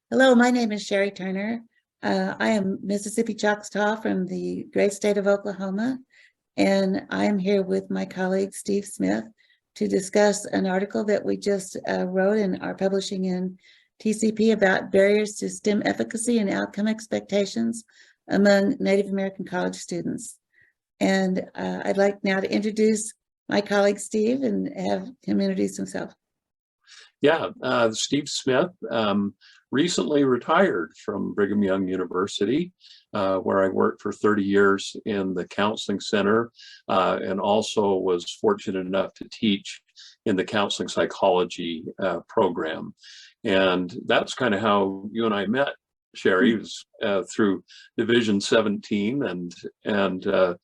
Hello, my name is Sherri Turner. I am Mississippi Choctaw from the great state of Oklahoma, and I am here with my colleague Steve Smith to discuss an article that we just wrote and are publishing in TCP about barriers to STEM efficacy and outcome expectations among Native American college students. And I'd like now to introduce my colleague Steve and have him introduce himself. Yeah, Steve Smith, recently retired from Brigham Young University, where I worked for 30 years in the Counseling Center, and also was fortunate enough to teach in the Counseling Psychology program. And that's kind of how you and I met, Sherri, was through Division 17 and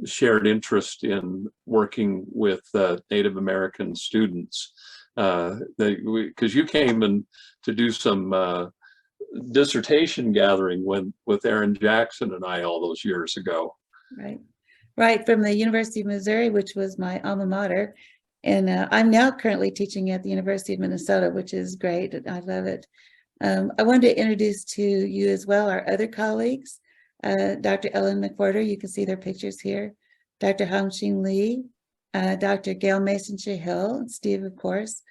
shared interest in working with Native American students. Because you came in to do some dissertation gathering with Aaron Jackson and I all those years ago. Right, from the University of Missouri, which was my alma mater. And I'm now currently teaching at the University of Minnesota, which is great. I love it. I wanted to introduce to you as well our other colleagues, Dr. Ellen McWhorter, you can see their pictures here, Dr. Hamshing Lee, Dr. Gail Mason-Shahill, Steve, of course,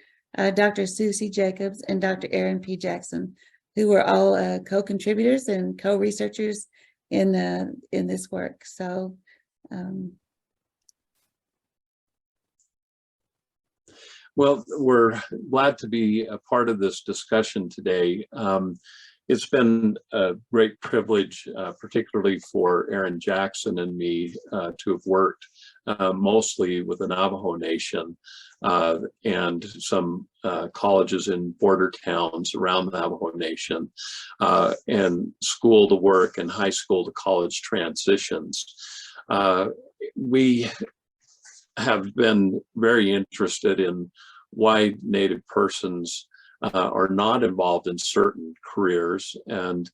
Dr. Susie Jacobs, and Dr. Aaron P. Jackson, who were all co-contributors and co-researchers in this work. So, well, we're glad to be a part of this discussion today. It's been a great privilege, particularly for Aaron Jackson and me, to have worked mostly with the Navajo Nation and some colleges in border towns around the Navajo Nation, and school to work and high school to college transitions. We have been very interested in why Native persons are not involved in certain careers, and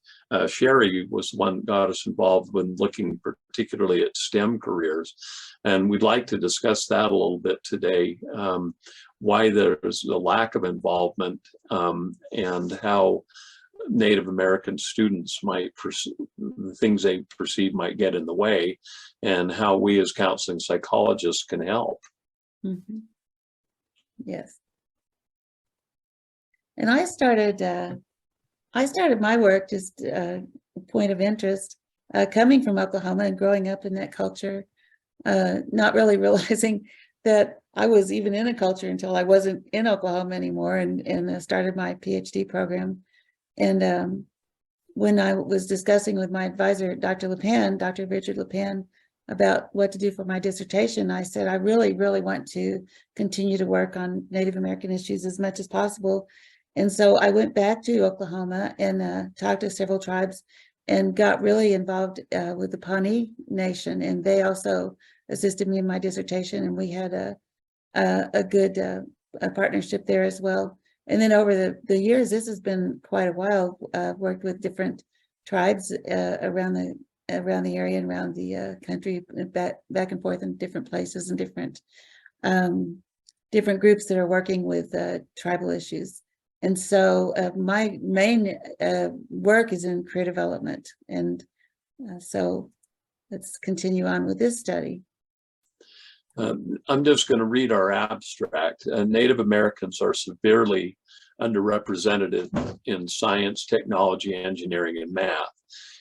Sherri was one that got us involved when looking particularly at STEM careers, and we'd like to discuss that a little bit today, why there's a lack of involvement, and how Native American students might the things they perceive might get in the way, and how we as counseling psychologists can help. mm-hmm. Yes. And I started my work just a point of interest, coming from Oklahoma and growing up in that culture, not really realizing that I was even in a culture until I wasn't in Oklahoma anymore, and started my PhD program. And when I was discussing with my advisor, Dr. Richard LePan, about what to do for my dissertation, I said, I really, really want to continue to work on Native American issues as much as possible. And so I went back to Oklahoma and talked to several tribes and got really involved with the Pawnee Nation. And they also assisted me in my dissertation. And we had a good partnership there as well. And then over the years, this has been quite a while, worked with different tribes around the area and around the country, back and forth in different places and different groups that are working with tribal issues. And so my main work is in career development. And so let's continue on with this study. I'm just going to read our abstract. Native Americans are severely underrepresented in science, technology, engineering, and math.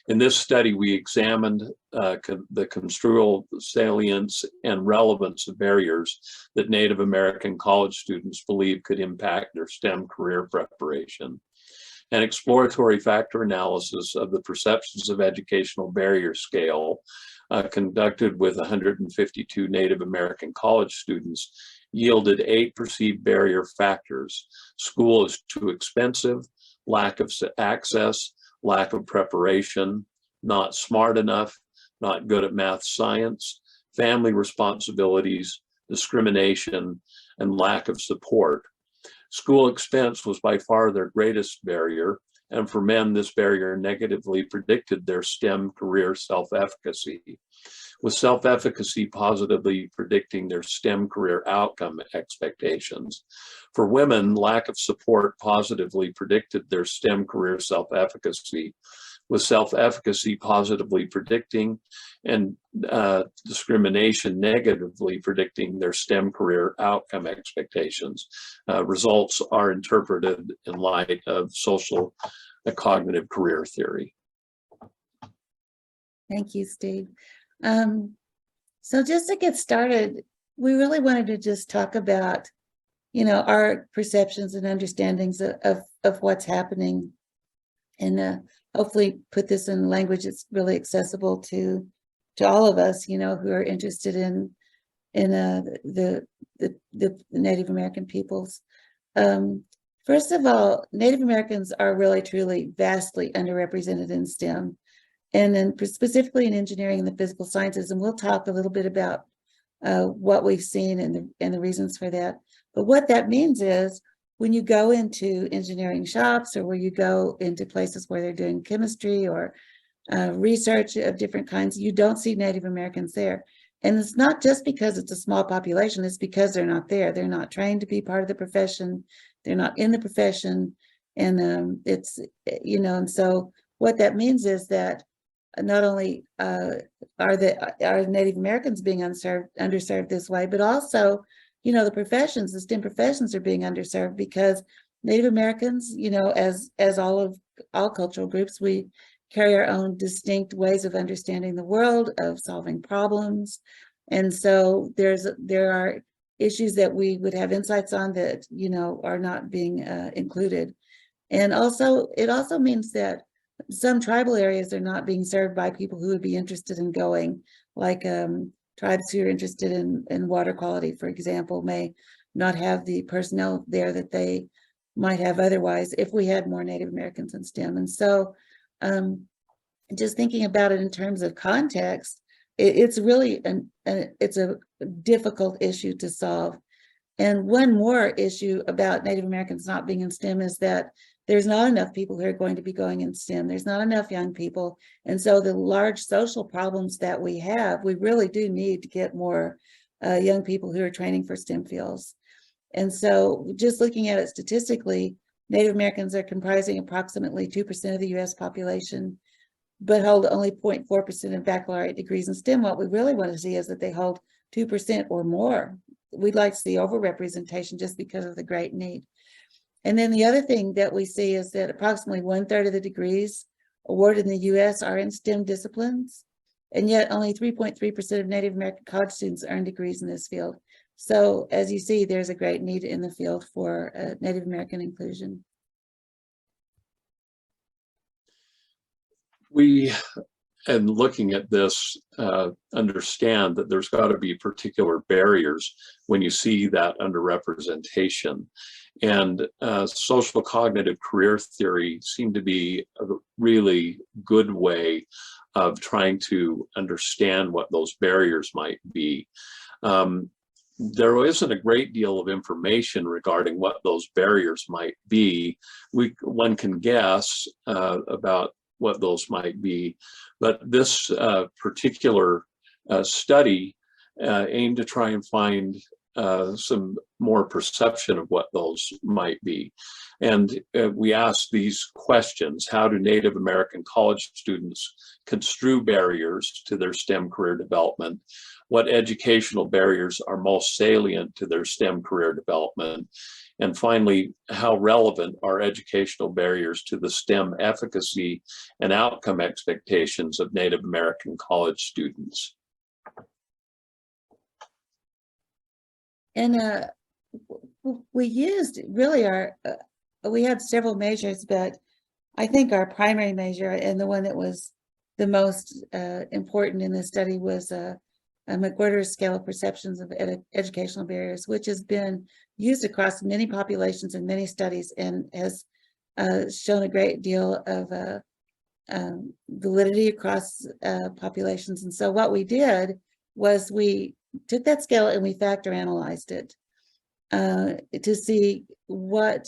In this study, we examined the construal salience and relevance of barriers that Native American college students believe could impact their STEM career preparation. An exploratory factor analysis of the perceptions of educational barrier scale conducted with 152 Native American college students yielded 8 perceived barrier factors. School is too expensive, lack of access, lack of preparation, not smart enough, not good at math science, family responsibilities, discrimination, and lack of support. School expense was by far their greatest barrier, and for men, this barrier negatively predicted their STEM career self-efficacy. with self-efficacy positively predicting their STEM career outcome expectations. For women, lack of support positively predicted their STEM career self-efficacy, with self-efficacy positively predicting and discrimination negatively predicting their STEM career outcome expectations. Results are interpreted in light of social cognitive career theory. Thank you, Steve. So just to get started, we really wanted to just talk about, our perceptions and understandings of what's happening, and hopefully put this in language that's really accessible to all of us, who are interested in the Native American peoples. First of all, Native Americans are really, truly, vastly underrepresented in STEM, and then specifically in engineering and the physical sciences. And we'll talk a little bit about what we've seen and the reasons for that. But what that means is when you go into engineering shops, or where you go into places where they're doing chemistry or research of different kinds, you don't see Native Americans there. And it's not just because it's a small population, it's because they're not there. They're not trained to be part of the profession. They're not in the profession. And and so what that means is that not only are Native Americans being underserved this way, but also, the professions, the STEM professions, are being underserved because Native Americans, as all cultural groups, we carry our own distinct ways of understanding the world, of solving problems. And so there are issues that we would have insights on that, are not being included. And also, it also means that some tribal areas are not being served by people who would be interested in going, like tribes who are interested in water quality, for example, may not have the personnel there that they might have otherwise if we had more Native Americans in STEM. And so just thinking about it in terms of context, it's really it's a difficult issue to solve. And one more issue about Native Americans not being in STEM is that there's not enough people who are going to be going in STEM. There's not enough young people. And so the large social problems that we have, we really do need to get more young people who are training for STEM fields. And so just looking at it statistically, Native Americans are comprising approximately 2% of the US population, but hold only 0.4% of baccalaureate degrees in STEM. What we really want to see is that they hold 2% or more. We'd like to see overrepresentation just because of the great need. And then the other thing that we see is that approximately 1/3 of the degrees awarded in the US are in STEM disciplines, and yet only 3.3% of Native American college students earn degrees in this field. So as you see, there's a great need in the field for Native American inclusion. We, and looking at this, understand that there's got to be particular barriers when you see that underrepresentation. And social cognitive career theory seemed to be a really good way of trying to understand what those barriers might be. There isn't a great deal of information regarding what those barriers might be. One can guess about what those might be, but this particular study aimed to try and find some more perception of what those might be. And we asked these questions: how do Native American college students construe barriers to their STEM career development? What educational barriers are most salient to their STEM career development? And finally, how relevant are educational barriers to the STEM efficacy and outcome expectations of Native American college students? And we used really we had several measures, but I think our primary measure, and the one that was the most important in this study, was a McWhirter's scale of perceptions of educational barriers, which has been used across many populations and many studies, and has shown a great deal of validity across populations. And so what we did was we took that scale and we factor analyzed it to see what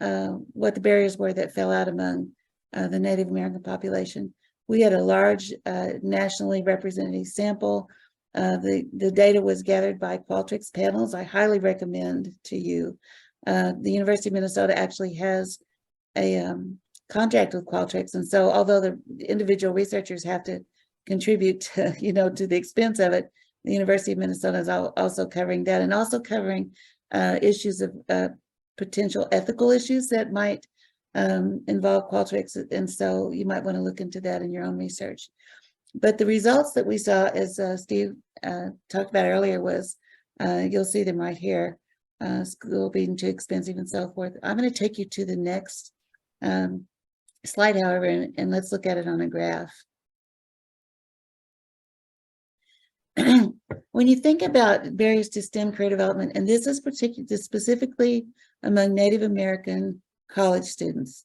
the barriers were that fell out among the Native American population. We had a large nationally representative sample. The data was gathered by Qualtrics panels. I highly recommend to you. The University of Minnesota actually has a contract with Qualtrics, and so although the individual researchers have to contribute to, to the expense of it, the University of Minnesota is also covering that, and also covering issues of potential ethical issues that might involve Qualtrics, and so you might want to look into that in your own research. But the results that we saw, as Steve talked about earlier, was you'll see them right here. School being too expensive and so forth. I'm going to take you to the next slide, however, and let's look at it on a graph. When you think about barriers to STEM career development, and this is specifically among Native American college students,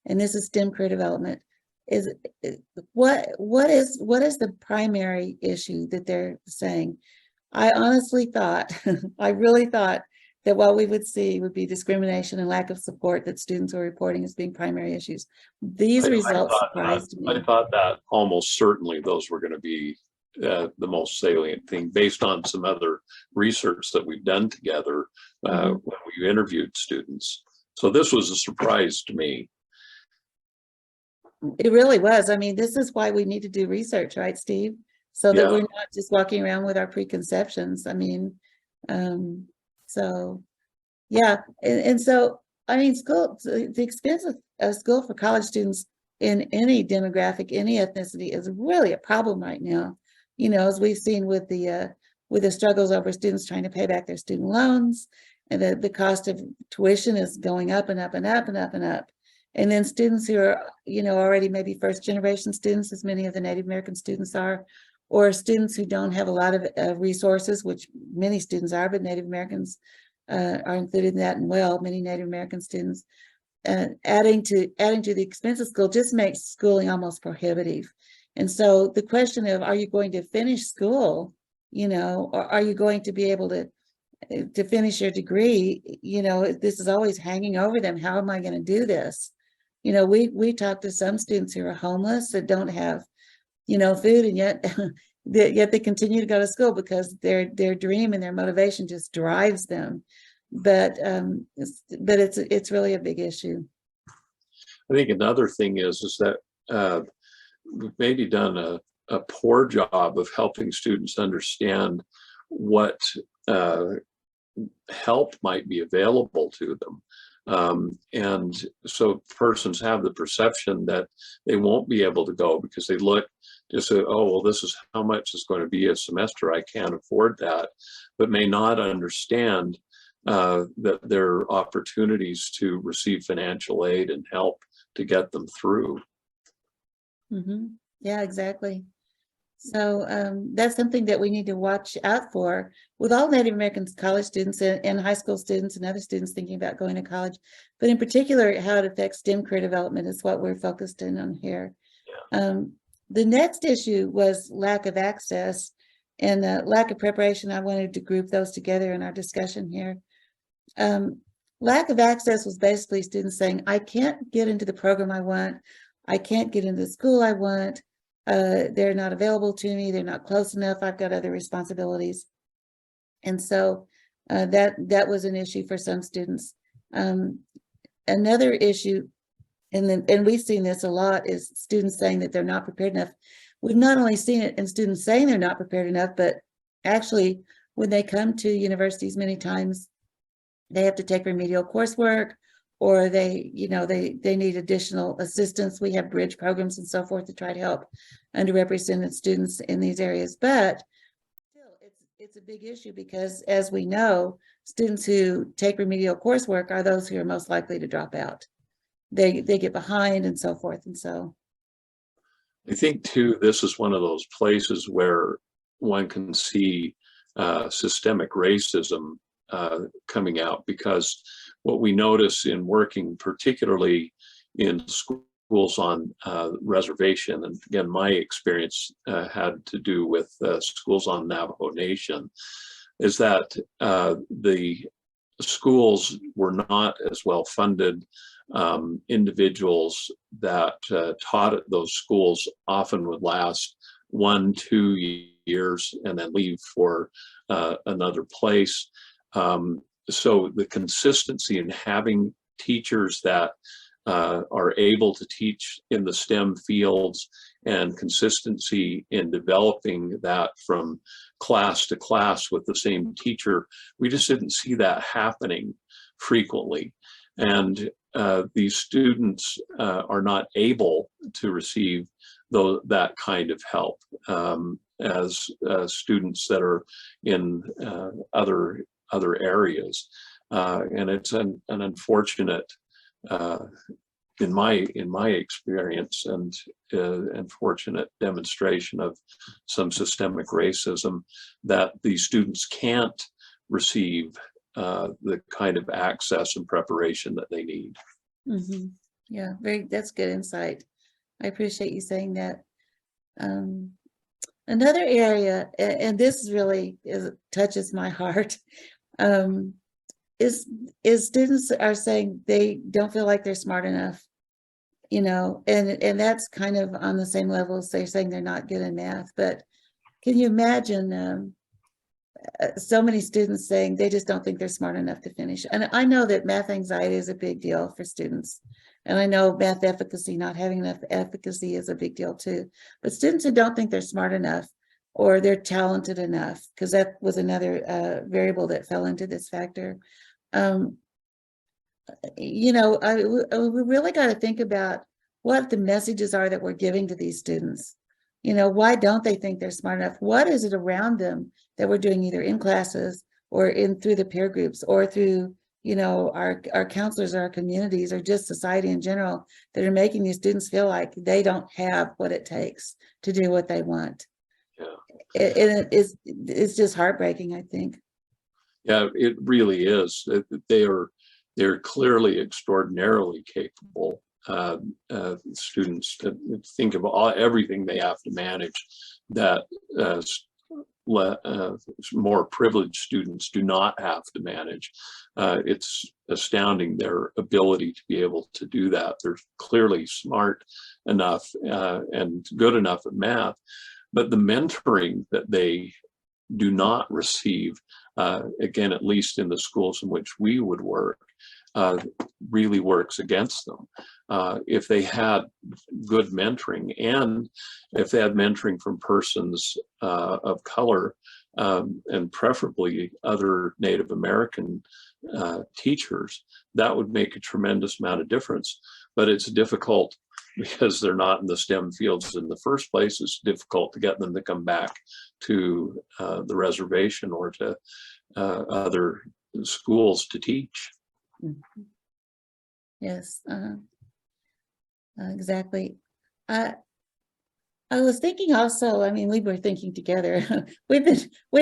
and this is STEM career development, what is the primary issue that they're saying? I honestly thought, I really thought that what we would see would be discrimination and lack of support that students are reporting as being primary issues. These results surprised me. I thought that almost certainly those were going to be the most salient thing based on some other research that we've done together when we interviewed students. So this was a surprise to me. It really was. I mean, this is why we need to do research, right, Steve? So that we're not just walking around with our preconceptions. I mean, so yeah. And so, I mean, the expense of school for college students in any demographic, any ethnicity is really a problem right now. As we've seen with the struggles over students trying to pay back their student loans, and the cost of tuition is going up and up and up and up and up. And then students who are, already maybe first generation students, as many of the Native American students are, or students who don't have a lot of resources, which many students are, but Native Americans are included in that, and many Native American students. Adding to the expense of school just makes schooling almost prohibitive. And so the question of, are you going to finish school, or are you going to be able to finish your degree? This is always hanging over them. How am I going to do this? We talk to some students who are homeless that don't have, food, and yet they continue to go to school because their dream and their motivation just drives them. But it's really a big issue. I think another thing is that we've maybe done a poor job of helping students understand what help might be available to them. And so persons have the perception that they won't be able to go because they look to say, oh, well, this is how much it's going to be a semester. I can't afford that, but may not understand that there are opportunities to receive financial aid and help to get them through. Yeah, exactly. So that's something that we need to watch out for with all Native American college students and high school students and other students thinking about going to college, but in particular, how it affects STEM career development is what we're focused in on here. The next issue was lack of access and lack of preparation. I wanted to group those together in our discussion here. Lack of access was basically students saying, I can't get into the program I want. I can't get into the school I want. They're not available to me. They're not close enough. I've got other responsibilities. And so that was an issue for some students. Another issue, and we've seen this a lot, is students saying that they're not prepared enough. We've not only seen it in students saying they're not prepared enough, but actually when they come to universities, many times they have to take remedial coursework, or they need additional assistance. We have bridge programs and so forth to try to help underrepresented students in these areas. But still, it's a big issue because, as we know, students who take remedial coursework are those who are most likely to drop out. They get behind and so forth. And so I think too, this is one of those places where one can see systemic racism coming out, because what we notice in working particularly in schools on reservation, and again, my experience had to do with schools on Navajo Nation, is that the schools were not as well funded. individuals that taught at those schools often would last 1-2 years and then leave for another place. So the consistency in having teachers that are able to teach in the STEM fields and consistency in developing that from class to class with the same teacher, we just didn't see that happening frequently. And these students are not able to receive that kind of help as students that are in other areas. And it's an unfortunate, in my experience, and unfortunate demonstration of some systemic racism, that these students can't receive the kind of access and preparation that they need. Mm-hmm. Yeah, that's good insight. I appreciate you saying that. Another area, and this really touches my heart, is students are saying they don't feel like they're smart enough, and that's kind of on the same level as they're saying they're not good in math. But can you imagine so many students saying they just don't think they're smart enough to finish? And I know that math anxiety is a big deal for students. And I know math efficacy, not having enough efficacy, is a big deal too. But students who don't think they're smart enough or they're talented enough, because that was another variable that fell into this factor. We really got to think about what the messages are that we're giving to these students. Why don't they think they're smart enough? What is it around them that we're doing either in classes or through the peer groups or through our counselors, our communities, or just society in general, that are making these students feel like they don't have what it takes to do what they want? Yeah. It's just heartbreaking, I think. Yeah, it really is. They're clearly extraordinarily capable students. To think of everything they have to manage that more privileged students do not have to manage. It's astounding their ability to be able to do that. They're clearly smart enough and good enough at math, but the mentoring that they do not receive, again, at least in the schools in which we would work, really works against them. If they had good mentoring, and if they had mentoring from persons of color, and preferably other Native American teachers, that would make a tremendous amount of difference. But it's difficult because they're not in the STEM fields in the first place. It's difficult to get them to come back to the reservation or to other schools to teach. Mm-hmm. Yes, exactly. I was thinking also, I mean, we were thinking together. We've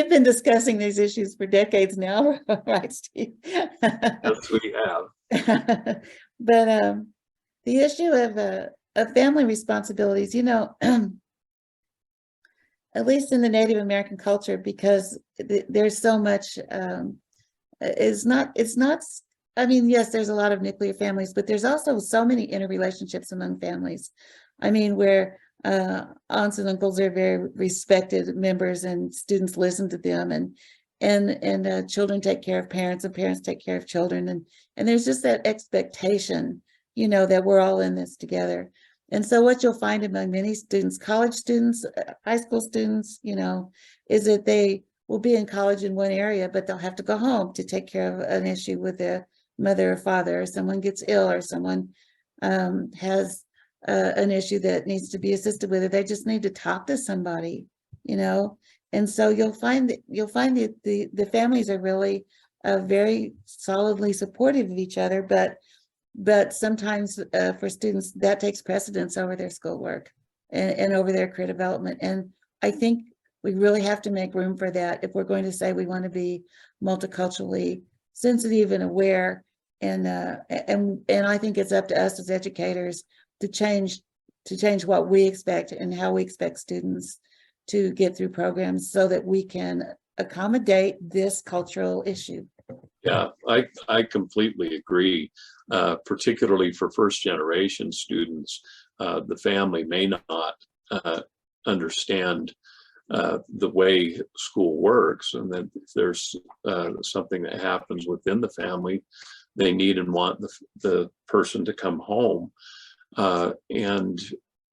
been discussing these issues for decades now, right, Steve? Yes, we have. But the issue of family responsibilities, at least in the Native American culture, because there's so much, it's not. I mean, yes, there's a lot of nuclear families, but there's also so many interrelationships among families. I mean, where aunts and uncles are very respected members, and students listen to them, and children take care of parents, and parents take care of children, and there's just that expectation, that we're all in this together. And so what you'll find among many students, college students, high school students, is that they will be in college in one area, but they'll have to go home to take care of an issue with their mother or father, or someone gets ill, or someone has an issue that needs to be assisted with, or they just need to talk to somebody, and so you'll find that the families are really very solidly supportive of each other, but sometimes for students that takes precedence over their schoolwork and over their career development. And I think we really have to make room for that if we're going to say we want to be multiculturally sensitive and aware. And I think it's up to us as educators to change what we expect and how we expect students to get through programs, so that we can accommodate this cultural issue. Yeah, I completely agree. Particularly for first generation students, the family may not understand the way school works, and that if there's something that happens within the family, they need and want the person to come home, and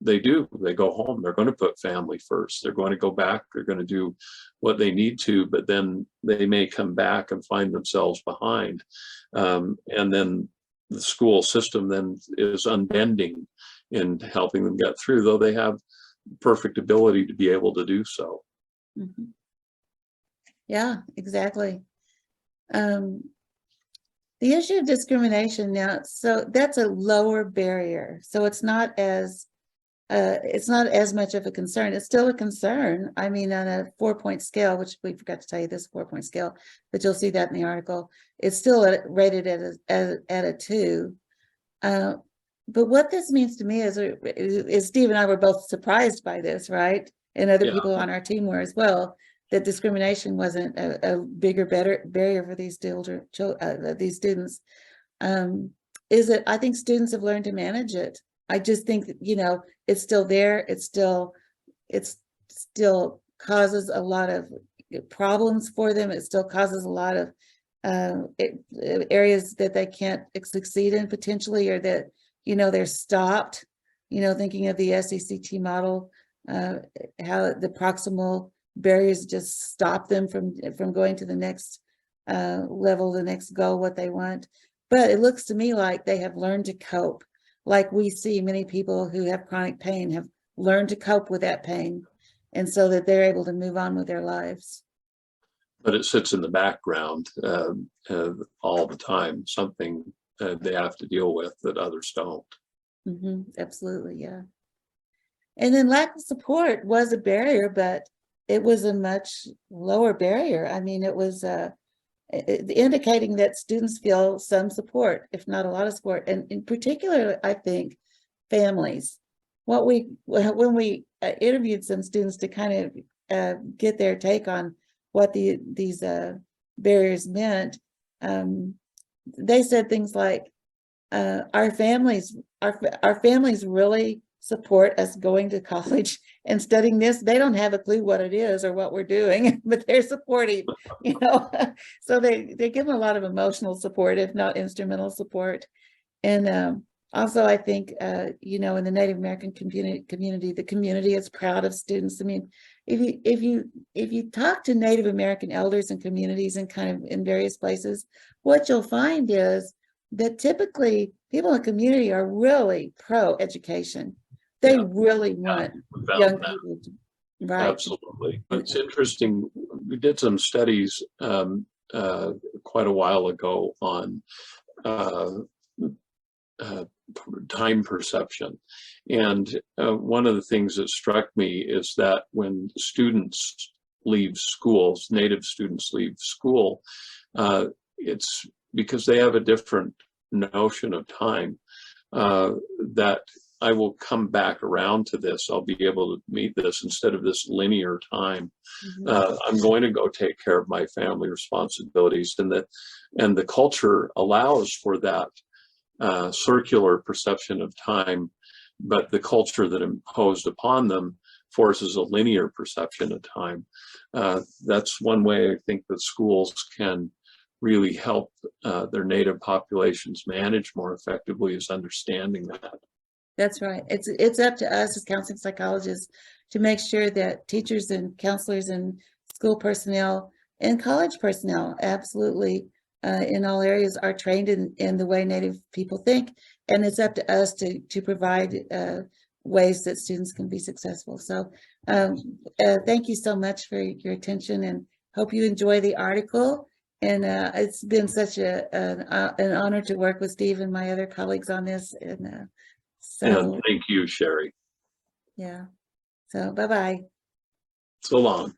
they do. They go home. They're going to put family first. They're going to go back. They're going to do what they need to, but then they may come back and find themselves behind, and then the school system then is unbending in helping them get through, though they have perfect ability to be able to do so. Mm-hmm. Yeah, exactly. The issue of discrimination now, so that's a lower barrier. So it's not as much of a concern. It's still a concern. I mean, on a 4-point scale, which we forgot to tell you this 4-point scale, but you'll see that in the article, it's still rated at a 2. But what this means to me is Steve and I were both surprised by this, right? And other people on our team were as well, that discrimination wasn't a bigger, better barrier for these students. Is it? I think students have learned to manage it. I just think that, it's still there. It still causes a lot of problems for them. It still causes a lot of areas that they can't succeed in potentially, or that, they're stopped, thinking of the SECT model, how the proximal barriers just stop them from going to the next level, the next goal, what they want. But it looks to me like they have learned to cope. Like we see many people who have chronic pain have learned to cope with that pain, and so that they're able to move on with their lives. But it sits in the background all the time, something they have to deal with that others don't. Mm-hmm, absolutely, yeah. And then lack of support was a barrier, but it was a much lower barrier. I mean, it was indicating that students feel some support, if not a lot of support, and in particular, I think families. When we interviewed some students to kind of get their take on what these barriers meant, they said things like, our families really support us going to college and studying this. They don't have a clue what it is or what we're doing, but they're supportive, so they give them a lot of emotional support, if not instrumental support. And also, I think, in the Native American community, the community is proud of students. I mean, if you talk to Native American elders and communities and kind of in various places, what you'll find is that typically people in the community are really pro-education. They really want young people to, right? Absolutely. It's interesting. We did some studies quite a while ago on time perception. And one of the things that struck me is that when students leave schools, Native students leave school, it's because they have a different notion of time, that I will come back around to this. I'll be able to meet this instead of this linear time. Mm-hmm. I'm going to go take care of my family responsibilities, and the culture allows for that circular perception of time, but the culture that imposed upon them forces a linear perception of time. That's one way I think that schools can really help their Native populations manage more effectively, is understanding that. That's right. It's up to us as counseling psychologists to make sure that teachers and counselors and school personnel and college personnel absolutely in all areas are trained in the way Native people think. And it's up to us to provide ways that students can be successful. So thank you so much for your attention, and hope you enjoy the article. And it's been such an honor to work with Steve and my other colleagues on this. And So thank you, Sherri. Yeah. So bye-bye. So long.